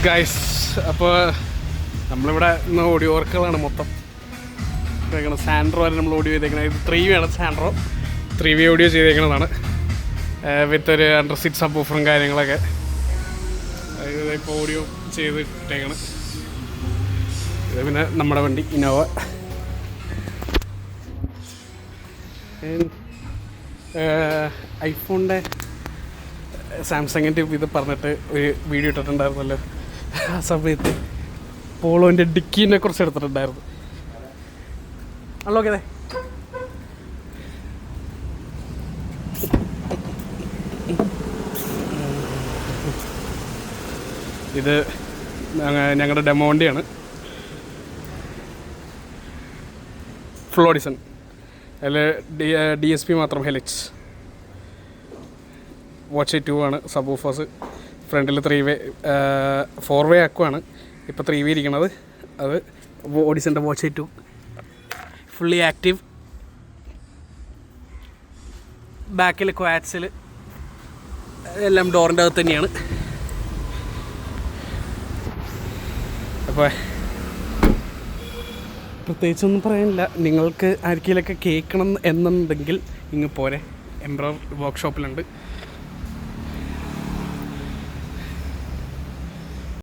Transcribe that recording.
Guys, അപ്പോൾ നമ്മളിവിടെ ഇന്ന് ഓഡിയോ വർക്കുകളാണ് മൊത്തം. സാൻഡ്രോ വരെ നമ്മൾ ഓഡിയോ ചെയ്തേക്കുന്നത്. ഇത് 3V ആണ്. സാൻഡ്രോ 3V ഓഡിയോ ചെയ്തേക്കുന്നതാണ് വിത്ത് ഒരു അണ്ടർ സീറ്റ് സബ് ഓഫറും കാര്യങ്ങളൊക്കെ. ഇപ്പോൾ ഓഡിയോ ചെയ്തിട്ടേക്കാണ്. ഇത് പിന്നെ നമ്മുടെ വണ്ടി ഇന്നോവ. ഐഫോണിൻ്റെ സാംസങ്ങിൻ്റെ ഇത് പറഞ്ഞിട്ട് ഒരു വീഡിയോ ഇട്ടിട്ടുണ്ടായിരുന്നല്ലോ. ആ സമയത്ത് പോളോൻ്റെ ഡിക്കീനെ കുറിച്ച് എടുത്തിട്ടുണ്ടായിരുന്നു. അല്ലോക്കെ ഇത് ഞങ്ങളുടെ ഡെമോ വണ്ടിയാണ്. ഫ്ലോഡിസൺ. അതിൽ DSP മാത്രം ഹെലിക്സ്. വാച്ച് 2 ആണ്. സബ് ഓഫേഴ്സ് ഫ്രണ്ടിൽ 3V 4V ആക്കുവാണ് ഇപ്പോൾ 3V ഇരിക്കണത്. അത് ഓഡിസൻ്റെ വാച്ച് 2 ഫുള്ളി ആക്റ്റീവ്. ബാക്കിൽ ക്വാറ്റ്സിൽ എല്ലാം ഡോറിൻ്റെ അകത്ത് തന്നെയാണ്. അപ്പോൾ പ്രത്യേകിച്ചൊന്നും പറയാനില്ല. നിങ്ങൾക്ക് ആർക്കെങ്കിലൊക്കെ കേൾക്കണം എന്നുണ്ടെങ്കിൽ ഇങ്ങ് പോരെ. എംബ്രർ വർക്ക്ഷോപ്പിലുണ്ട്.